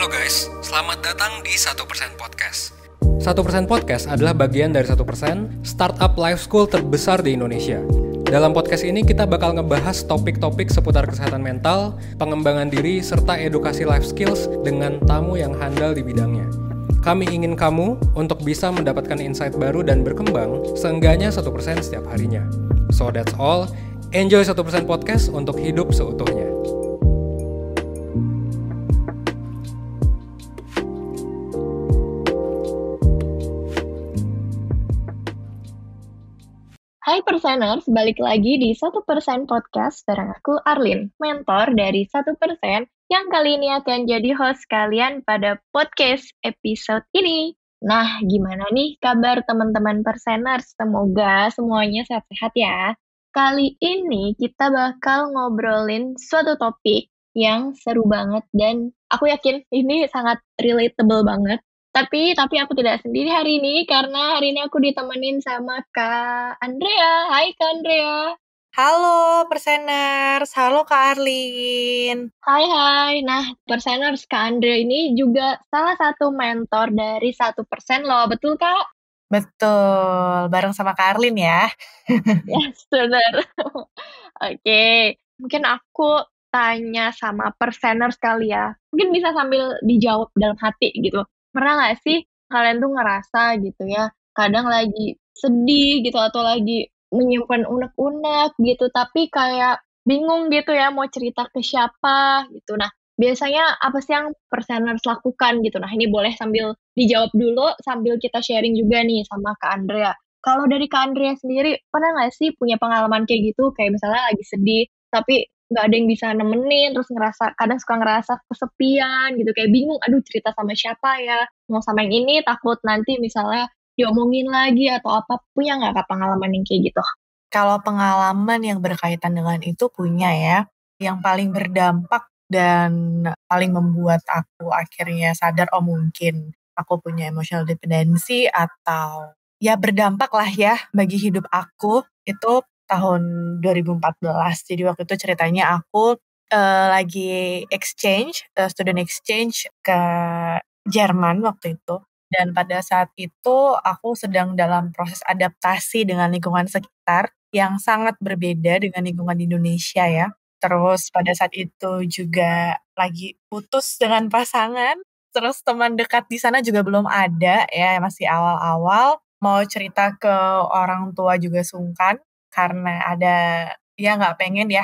Halo guys, selamat datang di 1% Podcast. 1% Podcast adalah bagian dari 1% startup life school terbesar di Indonesia. Dalam podcast ini kita bakal ngebahas topik-topik seputar kesehatan mental, pengembangan diri, serta edukasi life skills dengan tamu yang handal di bidangnya. Kami ingin kamu untuk bisa mendapatkan insight baru dan berkembang seenggaknya 1% setiap harinya. So that's all, enjoy 1% Podcast untuk hidup seutuhnya. Hai Perseners, balik lagi di 1% Podcast bareng aku Arlin, mentor dari 1% yang kali ini akan jadi host kalian pada podcast episode ini. Nah, gimana nih kabar teman-teman Perseners? Semoga semuanya sehat-sehat ya. Kali ini kita bakal ngobrolin suatu topik yang seru banget dan aku yakin ini sangat relatable banget. Tapi aku tidak sendiri hari ini karena hari ini aku ditemenin sama Kak Andrea. Hai Kak Andrea. Halo Perseners, halo Kak Arlin. Hai. Nah, Perseners, Kak Andrea ini juga salah satu mentor dari 1% loh, betul Kak? Betul, bareng sama Kak Arlin ya. Yes, benar. Oke, mungkin aku tanya sama Perseners kali ya. Mungkin bisa sambil dijawab dalam hati gitu. Pernah nggak sih kalian tuh ngerasa gitu ya, kadang lagi sedih gitu atau lagi menyimpan unek-unek gitu, tapi kayak bingung gitu ya mau cerita ke siapa gitu. Nah, biasanya apa sih yang Perseners lakukan gitu? Nah, ini boleh sambil dijawab dulu sambil kita sharing juga nih sama Kak Andrea. Kalau dari Kak Andrea sendiri, pernah nggak sih punya pengalaman kayak gitu? Kayak misalnya lagi sedih, tapi nggak ada yang bisa nemenin, terus kadang suka ngerasa kesepian gitu, kayak bingung, aduh cerita sama siapa ya? Mau sama yang ini, takut nanti misalnya diomongin lagi atau apa. Punya nggak Kak pengalaman yang kayak gitu? Kalau pengalaman yang berkaitan dengan itu punya ya, yang paling berdampak dan paling membuat aku akhirnya sadar, oh mungkin aku punya emotional dependency atau ya berdampak lah ya bagi hidup aku, itu tahun 2014. Jadi waktu itu ceritanya aku lagi student exchange ke Jerman waktu itu. Dan pada saat itu aku sedang dalam proses adaptasi dengan lingkungan sekitar yang sangat berbeda dengan lingkungan di Indonesia ya. Terus pada saat itu juga lagi putus dengan pasangan, terus teman dekat di sana juga belum ada ya, masih awal-awal. Mau cerita ke orang tua juga sungkan karena ada ya nggak pengen ya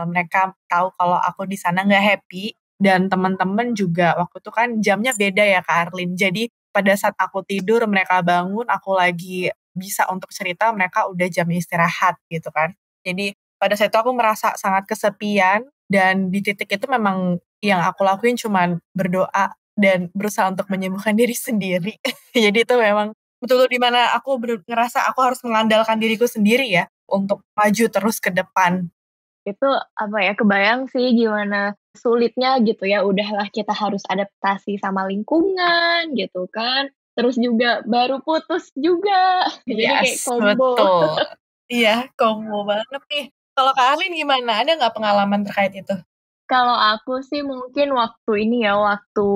mereka tahu kalau aku di sana nggak happy. Dan teman-teman juga waktu itu kan jamnya beda ya Kak Arlin. Jadi pada saat aku tidur, mereka bangun, aku lagi bisa untuk cerita, mereka udah jam istirahat gitu kan. Jadi pada saat itu aku merasa sangat kesepian dan di titik itu memang yang aku lakuin cuman berdoa dan berusaha untuk menyembuhkan diri sendiri. Jadi itu memang betul-betul dimana aku ngerasa aku harus mengandalkan diriku sendiri ya untuk maju terus ke depan. Itu apa ya, kebayang sih gimana sulitnya gitu ya, udahlah kita harus adaptasi sama lingkungan gitu kan, terus juga baru putus juga, jadi kayak Yes, combo. betul. Iya, combo banget nih. Kalau Kak Arlin gimana? Ada nggak pengalaman terkait itu? Kalau aku sih mungkin waktu ini ya, waktu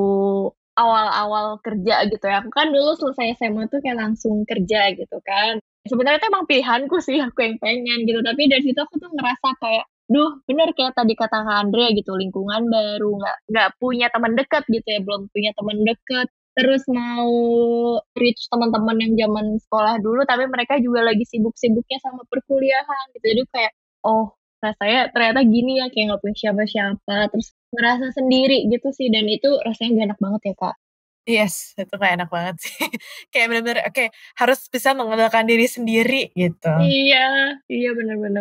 awal-awal kerja gitu ya, aku kan dulu selesai SMA tuh kayak langsung kerja gitu kan. Sebenarnya itu emang pilihanku sih, aku yang pengen gitu, tapi dari situ aku tuh ngerasa kayak, duh bener kayak tadi kata Kak Andre gitu, lingkungan baru, nggak punya teman dekat gitu ya, belum punya teman dekat, terus mau reach teman-teman yang zaman sekolah dulu, tapi mereka juga lagi sibuk-sibuknya sama perkuliahan gitu, jadi kayak, oh rasanya ternyata gini ya, kayak nggak punya siapa-siapa, terus ngerasa sendiri gitu sih, dan itu rasanya gak enak banget ya, Kak. Yes, itu nggak enak banget sih. Kayak bener-bener, oke, harus bisa mengandalkan diri sendiri gitu. Iya,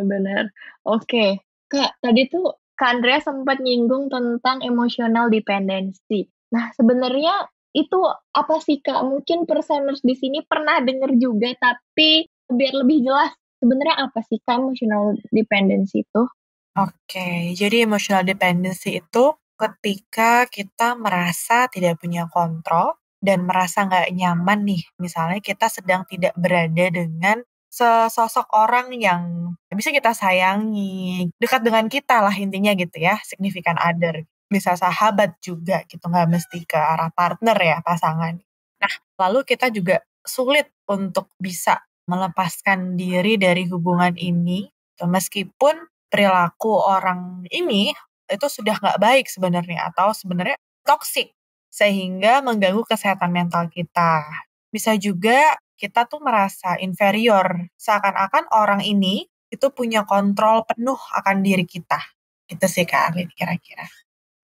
benar. Oke, Kak, tadi tuh Kak Andrea sempat nyinggung tentang emotional dependency. Nah, sebenarnya itu apa sih, Kak? Mungkin Perseners di sini pernah denger juga, tapi biar lebih jelas, sebenarnya apa sih, Kak, emotional dependency itu? Oke, jadi emotional dependency itu ketika kita merasa tidak punya kontrol dan merasa nggak nyaman nih. Misalnya kita sedang tidak berada dengan sesosok orang yang bisa kita sayangi, dekat dengan kita lah intinya gitu ya, significant other. bisa sahabat juga gitu, nggak mesti ke arah partner ya pasangan. Nah, lalu kita juga sulit untuk bisa melepaskan diri dari hubungan ini, gitu. Meskipun perilaku orang ini itu sudah nggak baik sebenarnya atau sebenarnya toksik sehingga mengganggu kesehatan mental kita. Bisa juga kita tuh merasa inferior, seakan-akan orang ini itu punya kontrol penuh akan diri kita. Itu sih Kak Arlin kira-kira.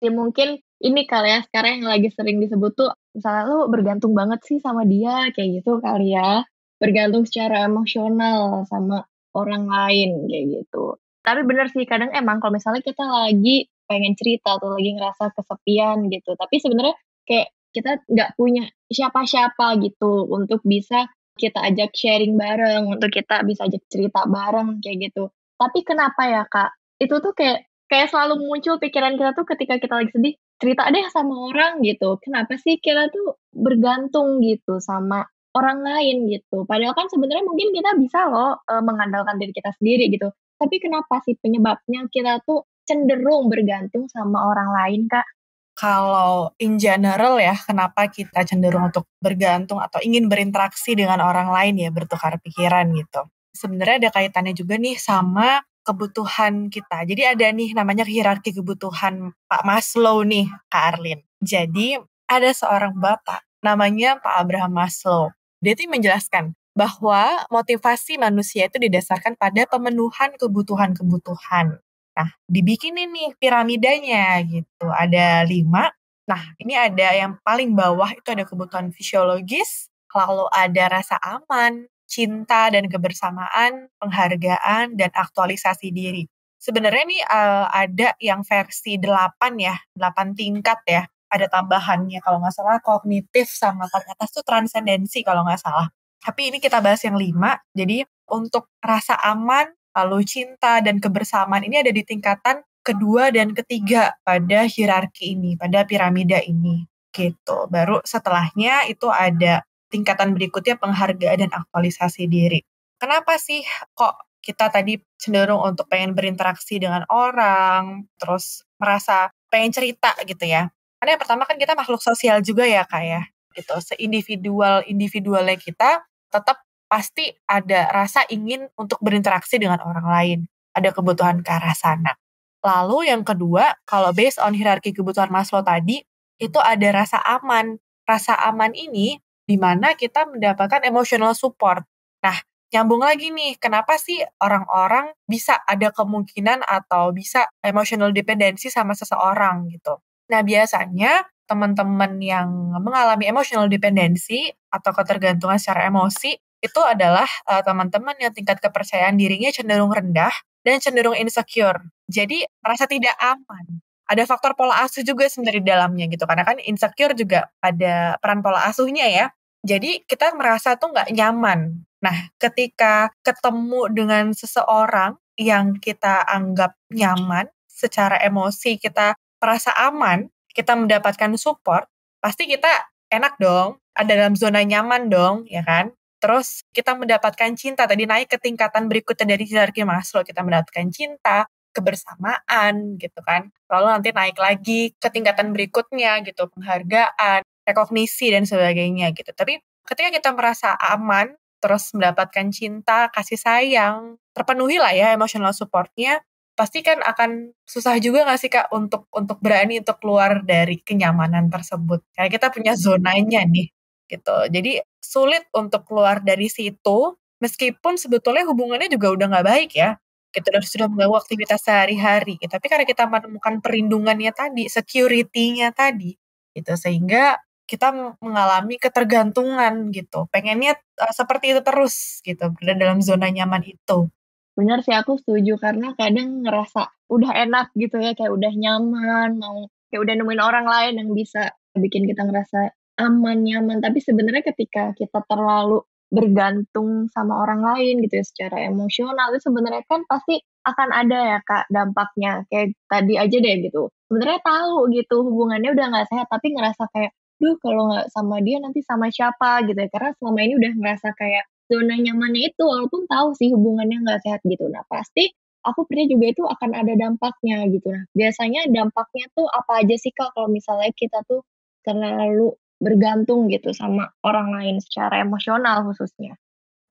Ya mungkin ini kali ya sekarang yang lagi sering disebut tuh, misalnya lu bergantung banget sih sama dia, kayak gitu kali ya. Bergantung secara emosional sama orang lain, kayak gitu. Tapi bener sih, kadang emang kalau misalnya kita lagi pengen cerita atau lagi ngerasa kesepian gitu, tapi sebenarnya kayak kita nggak punya siapa-siapa gitu untuk bisa kita ajak sharing bareng, untuk kita bisa ajak cerita bareng, kayak gitu. Tapi kenapa ya Kak, itu tuh kayak selalu muncul pikiran kita tuh ketika kita lagi sedih, cerita deh sama orang gitu. Kenapa sih kita tuh bergantung gitu sama orang lain gitu. Padahal kan sebenarnya mungkin kita bisa loh, mengandalkan diri kita sendiri gitu. Tapi kenapa sih penyebabnya kita tuh cenderung bergantung sama orang lain, Kak? Kalau in general ya, kenapa kita cenderung untuk bergantung atau ingin berinteraksi dengan orang lain ya, bertukar pikiran gitu. Sebenarnya ada kaitannya juga nih sama kebutuhan kita. Jadi ada nih namanya hierarki kebutuhan Pak Maslow nih, Kak Arlin. Jadi ada seorang bapak namanya Pak Abraham Maslow. Dia tuh menjelaskan bahwa motivasi manusia itu didasarkan pada pemenuhan kebutuhan-kebutuhan. Nah, dibikinin nih piramidanya gitu, ada 5. Nah, ini ada yang paling bawah itu ada kebutuhan fisiologis, lalu ada rasa aman, cinta dan kebersamaan, penghargaan, dan aktualisasi diri. Sebenarnya nih ada yang versi 8 ya, 8 tingkat ya. Ada tambahannya kalau nggak salah kognitif sama paling atas tuh transendensi kalau nggak salah. Tapi ini kita bahas yang 5. Jadi untuk rasa aman, lalu cinta dan kebersamaan ini ada di tingkatan kedua dan ketiga pada hierarki ini, pada piramida ini. Gitu. Baru setelahnya itu ada tingkatan berikutnya penghargaan dan aktualisasi diri. Kenapa sih kok kita tadi cenderung untuk pengen berinteraksi dengan orang, terus merasa pengen cerita gitu ya. Karena yang pertama kan kita makhluk sosial juga ya Kak ya. Gitu. Seindividualnya kita tetap pasti ada rasa ingin untuk berinteraksi dengan orang lain. Ada kebutuhan ke arah sana. Lalu yang kedua, kalau based on hierarki kebutuhan Maslow tadi, itu ada rasa aman. Rasa aman ini di mana kita mendapatkan emotional support. Nah, nyambung lagi nih, kenapa sih orang-orang bisa ada kemungkinan atau bisa emotional dependency sama seseorang gitu. Nah, biasanya teman-teman yang mengalami emotional dependency atau ketergantungan secara emosi itu adalah teman-teman yang tingkat kepercayaan dirinya cenderung rendah dan cenderung insecure. Jadi merasa tidak aman. Ada faktor pola asuh juga sebenarnya di dalamnya gitu. Karena kan insecure juga ada peran pola asuhnya ya. Jadi kita merasa tuh nggak nyaman. Nah, ketika ketemu dengan seseorang yang kita anggap nyaman, secara emosi kita merasa aman, kita mendapatkan support, pasti kita enak dong, ada dalam zona nyaman dong, ya kan? Terus kita mendapatkan cinta, tadi naik ke tingkatan berikutnya dari hierarki Maslow, kita mendapatkan cinta, kebersamaan gitu kan. Lalu nanti naik lagi ke tingkatan berikutnya gitu, penghargaan, rekognisi dan sebagainya gitu. Tapi ketika kita merasa aman, terus mendapatkan cinta, kasih sayang, terpenuhi lah ya emotional support-nya, pasti kan akan susah juga nggak sih Kak untuk berani untuk keluar dari kenyamanan tersebut. Karena kita punya zonanya nih gitu. Jadi sulit untuk keluar dari situ meskipun sebetulnya hubungannya juga udah nggak baik ya. Gitu dan sudah mengganggu aktivitas sehari-hari. Gitu. Tapi karena kita menemukan perlindungannya tadi, security-nya tadi, gitu sehingga kita mengalami ketergantungan gitu. Pengennya seperti itu terus gitu, berada dalam zona nyaman itu. Bener sih aku setuju karena kadang ngerasa udah enak gitu ya, kayak udah nyaman, kayak udah nemuin orang lain yang bisa bikin kita ngerasa aman, nyaman. Tapi sebenarnya ketika kita terlalu bergantung sama orang lain gitu ya secara emosional, itu sebenarnya kan pasti akan ada ya Kak dampaknya. Kayak tadi aja deh gitu. Sebenarnya tahu gitu hubungannya udah nggak sehat, tapi ngerasa kayak, duh kalau nggak sama dia nanti sama siapa gitu ya. Karena selama ini udah ngerasa kayak zona nyamannya itu walaupun tahu sih hubungannya nggak sehat gitu. Nah pasti aku percaya juga itu akan ada dampaknya gitu. Nah, biasanya dampaknya tuh apa aja sih Kak kalau misalnya kita tuh terlalu bergantung gitu sama orang lain secara emosional khususnya?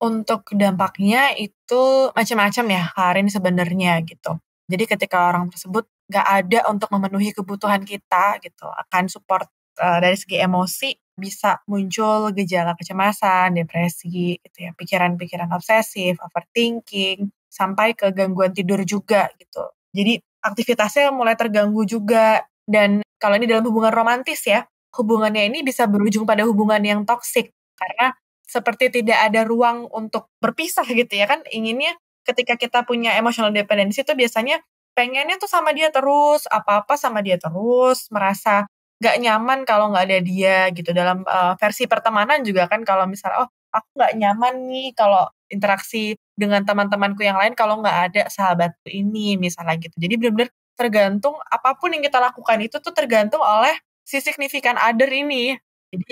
Untuk dampaknya itu macam-macam ya, Karin sebenarnya gitu. Jadi ketika orang tersebut nggak ada untuk memenuhi kebutuhan kita gitu, akan support dari segi emosi bisa muncul gejala kecemasan, depresi gitu ya, pikiran-pikiran obsesif, overthinking, sampai ke gangguan tidur juga gitu. Jadi aktivitasnya mulai terganggu juga. Dan kalau ini dalam hubungan romantis ya, hubungannya ini bisa berujung pada hubungan yang toksik karena seperti tidak ada ruang untuk berpisah gitu ya kan, inginnya ketika kita punya emotional dependency itu biasanya pengennya tuh sama dia terus, apa-apa sama dia terus, merasa nggak nyaman kalau nggak ada dia gitu. Dalam versi pertemanan juga kan kalau misalnya, "Oh, aku nggak nyaman nih kalau interaksi dengan teman-temanku yang lain kalau nggak ada sahabatku ini," misalnya gitu. Jadi benar-benar tergantung apapun yang kita lakukan itu tuh tergantung oleh si significant other ini. Jadi,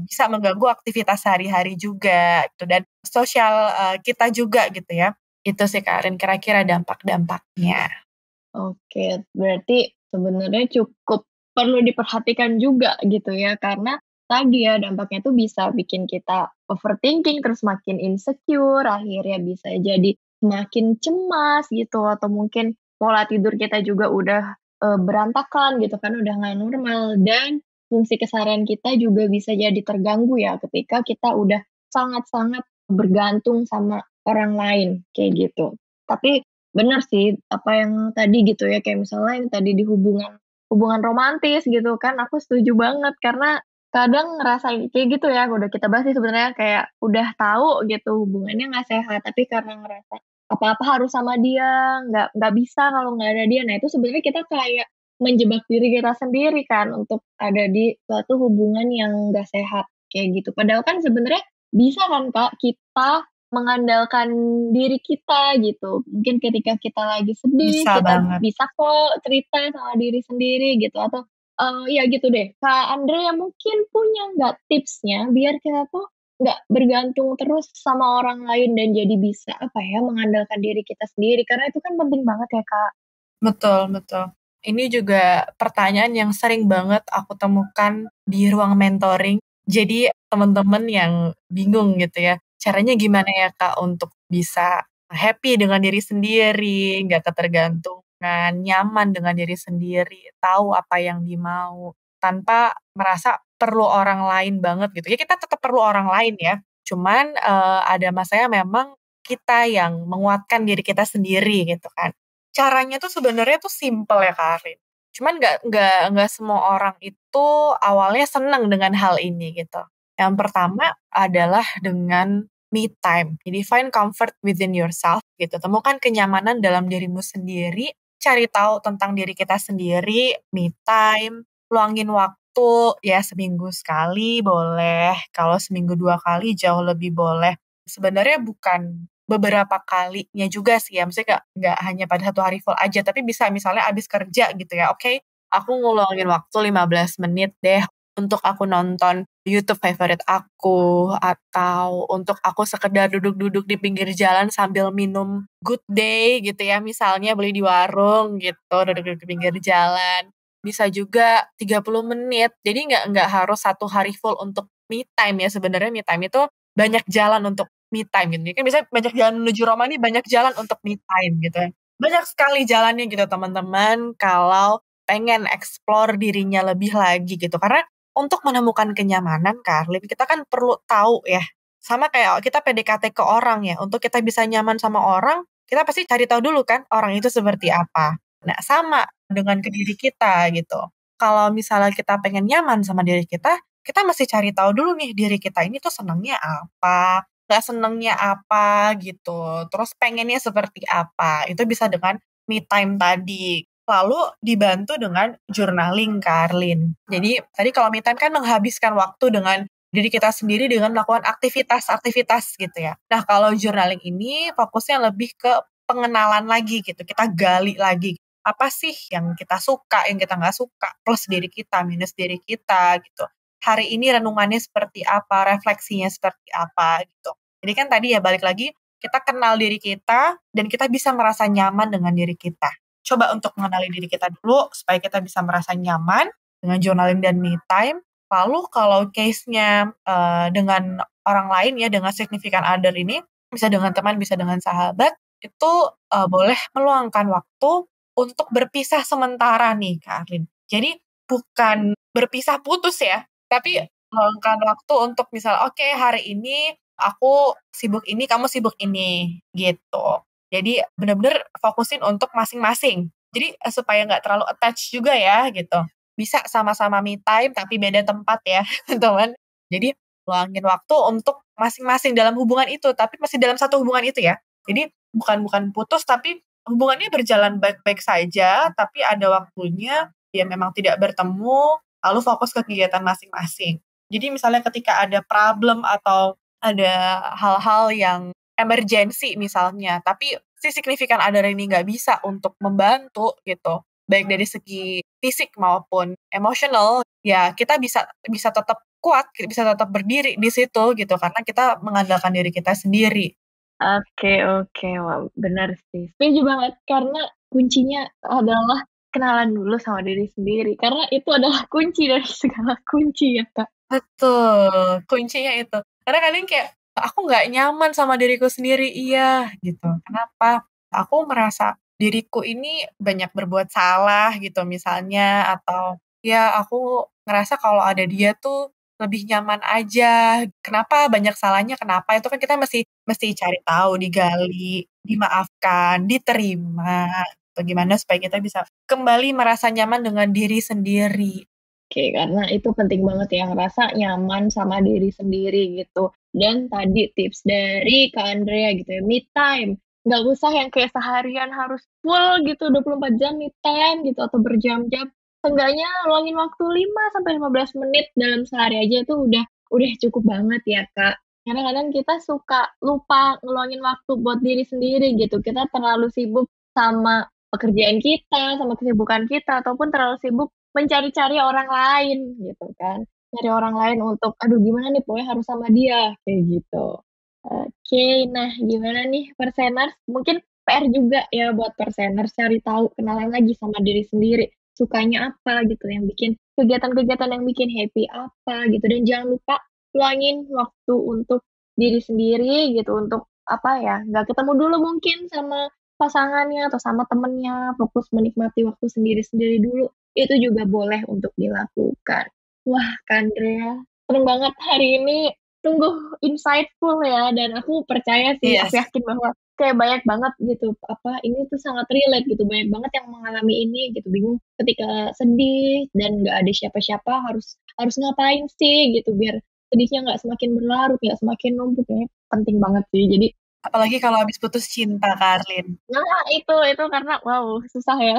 bisa mengganggu aktivitas sehari-hari juga gitu dan sosial, kita juga gitu ya. Itu sih Kak Rin kira-kira dampak-dampaknya. Oke, berarti sebenarnya cukup perlu diperhatikan juga gitu ya, karena tadi ya dampaknya tuh bisa bikin kita overthinking, terus makin insecure, akhirnya bisa jadi semakin cemas gitu, atau mungkin pola tidur kita juga udah berantakan gitu kan, udah nggak normal, dan fungsi keseharian kita juga bisa jadi terganggu ya ketika kita udah sangat-sangat bergantung sama orang lain kayak gitu. Tapi bener sih, apa yang tadi gitu ya, kayak misalnya yang tadi di hubungan hubungan romantis gitu kan, aku setuju banget karena kadang ngerasain kayak gitu ya, udah kita bahas sih sebenarnya kayak udah tahu gitu hubungannya nggak sehat, tapi karena ngerasa apa-apa harus sama dia, nggak bisa kalau nggak ada dia. Nah, itu sebenarnya kita kayak menjebak diri kita sendiri kan untuk ada di suatu hubungan yang nggak sehat, kayak gitu. Padahal kan sebenarnya bisa kan Kak, kita mengandalkan diri kita gitu. Mungkin ketika kita lagi sedih, Bisa kita banget. bisa kok cerita sama diri sendiri gitu atau, ya gitu deh, Kak Andrea mungkin punya nggak tipsnya biar kita tuh nggak bergantung terus sama orang lain dan jadi bisa, apa ya, mengandalkan diri kita sendiri, karena itu kan penting banget ya, Kak. Betul betul. Ini juga pertanyaan yang sering banget aku temukan di ruang mentoring. Jadi teman-teman yang bingung gitu ya, caranya gimana ya Kak untuk bisa happy dengan diri sendiri, nggak ketergantungan, nyaman dengan diri sendiri, tahu apa yang dimau, tanpa merasa perlu orang lain banget gitu. Ya kita tetap perlu orang lain ya, cuman, ada masanya memang kita yang menguatkan diri kita sendiri gitu kan. Caranya tuh sebenarnya tuh simpel ya, Karin. Cuman nggak semua orang itu awalnya senang dengan hal ini gitu. Yang pertama adalah dengan me time. Jadi find comfort within yourself gitu. Temukan kenyamanan dalam dirimu sendiri, cari tahu tentang diri kita sendiri, me time, luangin waktu ya seminggu sekali boleh, kalau seminggu 2 kali jauh lebih boleh. Sebenarnya bukan beberapa kalinya juga sih ya, maksudnya nggak hanya pada satu hari full aja, tapi bisa misalnya abis kerja gitu ya, oke, aku ngeluangin waktu 15 menit deh untuk aku nonton YouTube favorit aku, atau untuk aku sekedar duduk-duduk di pinggir jalan sambil minum Good Day gitu ya, misalnya beli di warung gitu, duduk-duduk di pinggir jalan. Bisa juga 30 menit, jadi nggak harus satu hari full untuk me time ya, sebenarnya me time itu banyak jalan untuk me time gitu. Kan biasanya banyak jalan menuju Roma nih, banyak jalan untuk me time gitu ya. Banyak sekali jalannya gitu teman-teman kalau pengen explore dirinya lebih lagi gitu. Karena untuk menemukan kenyamanan Karlin, kita kan perlu tahu ya. Sama kayak kita PDKT ke orang ya, untuk kita bisa nyaman sama orang, kita pasti cari tahu dulu kan orang itu seperti apa. Nah, sama dengan ke diri kita gitu. Kalau misalnya kita pengen nyaman sama diri kita mesti cari tahu dulu nih diri kita ini tuh senangnya apa, nggak senengnya apa gitu, terus pengennya seperti apa, itu bisa dengan me time tadi. Lalu dibantu dengan journaling, Karlin. Jadi tadi kalau me time kan menghabiskan waktu dengan diri kita sendiri dengan melakukan aktivitas-aktivitas gitu ya. Nah kalau journaling ini fokusnya lebih ke pengenalan lagi gitu, kita gali lagi. Apa sih yang kita suka, yang kita nggak suka, plus diri kita, minus diri kita gitu. Hari ini renungannya seperti apa, refleksinya seperti apa gitu. Jadi kan tadi ya balik lagi kita kenal diri kita, dan kita bisa merasa nyaman dengan diri kita. Coba untuk mengenali diri kita dulu, supaya kita bisa merasa nyaman dengan journaling dan me time. Lalu kalau case-nya dengan orang lain ya, dengan significant other ini, bisa dengan teman, bisa dengan sahabat, itu boleh meluangkan waktu untuk berpisah sementara nih, Kak Arlin. Jadi bukan berpisah putus ya, tapi meluangkan waktu untuk misal, oke, hari ini aku sibuk ini, kamu sibuk ini, gitu. Jadi benar-benar fokusin untuk masing-masing. Jadi supaya nggak terlalu attach juga ya, gitu. Bisa sama-sama me time, tapi beda tempat ya, teman. Jadi luangin waktu untuk masing-masing dalam hubungan itu, tapi masih dalam satu hubungan itu ya. Jadi bukan putus, tapi hubungannya berjalan baik-baik saja, tapi ada waktunya dia memang tidak bertemu, lalu fokus ke kegiatan masing-masing. Jadi misalnya ketika ada problem atau ada hal-hal yang emergency misalnya, tapi si signifikan other ini nggak bisa untuk membantu gitu, baik dari segi fisik maupun emosional, ya kita bisa tetap kuat, bisa tetap berdiri di situ gitu, karena kita mengandalkan diri kita sendiri. Oke. Wah, benar sih. Setuju banget, karena kuncinya adalah kenalan dulu sama diri sendiri, karena itu adalah kunci dari segala kunci ya, Kak. Betul, kuncinya itu. Karena kadang kayak, aku nggak nyaman sama diriku sendiri, iya gitu. Kenapa? Aku merasa diriku ini banyak berbuat salah gitu misalnya, atau ya aku ngerasa kalau ada dia tuh lebih nyaman aja. Kenapa banyak salahnya, kenapa? Itu kan kita mesti cari tahu, digali, dimaafkan, diterima. Bagaimana supaya kita bisa kembali merasa nyaman dengan diri sendiri. Oke, karena itu penting banget ya, ngerasa nyaman sama diri sendiri gitu. Dan tadi tips dari Kak Andrea gitu ya, me time. Nggak usah yang kayak seharian harus full gitu, 24 jam me time gitu, atau berjam-jam. Seenggaknya luangin waktu 5-15 menit dalam sehari aja itu udah cukup banget ya, Kak. Kadang-kadang kita suka lupa ngeluangin waktu buat diri sendiri gitu. Kita terlalu sibuk sama pekerjaan kita, sama kesibukan kita, ataupun terlalu sibuk mencari-cari orang lain gitu kan. Cari orang lain untuk, "Aduh gimana nih pokoknya harus sama dia," kayak gitu. Oke, nah gimana nih Perseners? Mungkin PR juga ya buat Perseners cari tahu, kenalan lagi sama diri sendiri. Sukanya apa gitu, yang bikin kegiatan-kegiatan yang bikin happy apa gitu, dan jangan lupa luangin waktu untuk diri sendiri gitu, untuk apa ya, nggak ketemu dulu mungkin sama pasangannya atau sama temennya, fokus menikmati waktu sendiri-sendiri dulu, itu juga boleh untuk dilakukan. Wah, Kak Andrea, seneng banget hari ini, sungguh insightful ya, dan aku percaya sih, Yes. aku yakin bahwa kayak banyak banget gitu, apa, ini tuh sangat relate gitu, banyak banget yang mengalami ini gitu, bingung ketika sedih dan nggak ada siapa-siapa harus ngapain sih gitu, biar sedihnya nggak semakin berlarut, nggak semakin numpuk, kayaknya penting banget sih. Jadi Apalagi kalau habis putus cinta, Kak Arlin. nah itu karena wow, susah ya.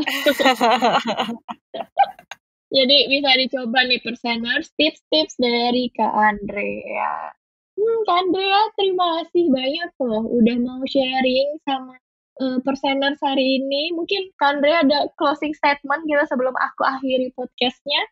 Jadi bisa dicoba nih Perseners, tips-tips dari Kak Andrea. Kak Andrea, terima kasih banyak loh udah mau sharing sama Perseners hari ini. Mungkin Kak Andrea ada closing statement gitu sebelum aku akhiri podcast-nya?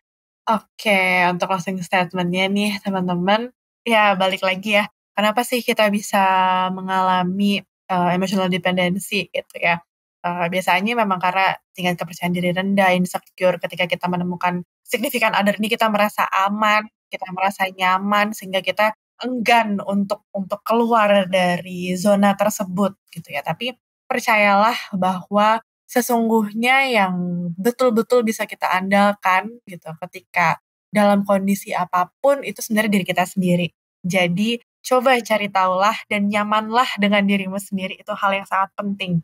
Oke, untuk closing statement-nya nih teman-teman, ya balik lagi ya, kenapa sih kita bisa mengalami emotional dependency gitu ya. Biasanya memang karena tingkat kepercayaan diri rendah, insecure, ketika kita menemukan significant other ini kita merasa aman, kita merasa nyaman, sehingga kita enggan untuk keluar dari zona tersebut gitu ya. Tapi percayalah bahwa sesungguhnya yang betul-betul bisa kita andalkan gitu ketika dalam kondisi apapun itu sebenarnya diri kita sendiri. Jadi coba cari tahulah dan nyamanlah dengan dirimu sendiri, itu hal yang sangat penting.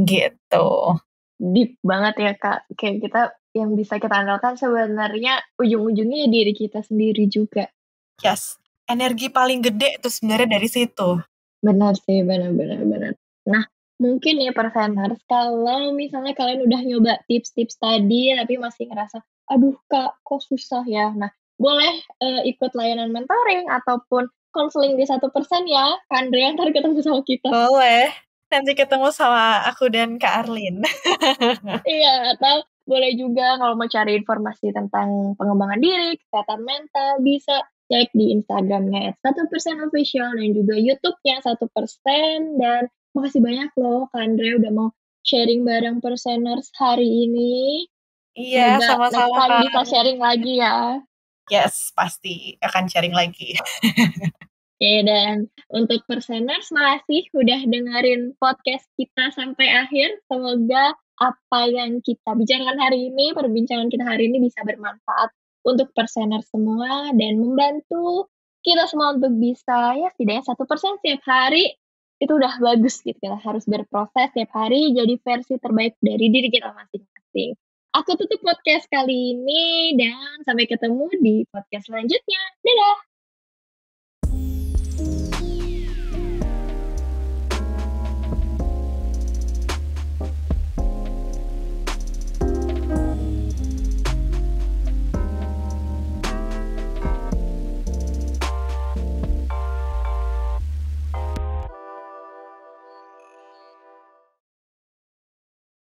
Gitu. Deep banget ya Kak, kayak kita yang bisa kita andalkan sebenarnya ujung-ujungnya ya diri kita sendiri juga. Yes, energi paling gede itu sebenarnya dari situ. Benar sih, benar. Nah, mungkin ya Perseners, kalau misalnya kalian udah nyoba tips-tips tadi tapi masih ngerasa, "Aduh Kak, kok susah ya?" Nah, boleh ikut layanan mentoring ataupun konseling di 1% ya, Kak Andrea, entar ketemu sama kita. Boleh, nanti ketemu sama aku dan Kak Arlin. Iya, atau boleh juga kalau mau cari informasi tentang pengembangan diri, kesehatan mental, bisa cek di Instagramnya @1%official dan juga YouTube-nya 1%. Dan makasih banyak loh Kak Andre udah mau sharing bareng Perseners hari ini. Iya, Semoga next sama-sama time Kak. bisa sharing lagi ya. Yes, pasti akan sharing lagi. Oke, dan untuk Perseners, makasih udah dengerin podcast kita sampai akhir. Semoga apa yang kita bicarakan hari ini, perbincangan kita hari ini bisa bermanfaat untuk Perseners semua dan membantu kita semua untuk bisa ya setidaknya 1% setiap hari. Itu udah bagus gitu. Kita harus berproses setiap hari jadi versi terbaik dari diri kita masing-masing. Aku tutup podcast kali ini dan sampai ketemu di podcast selanjutnya. Dadah!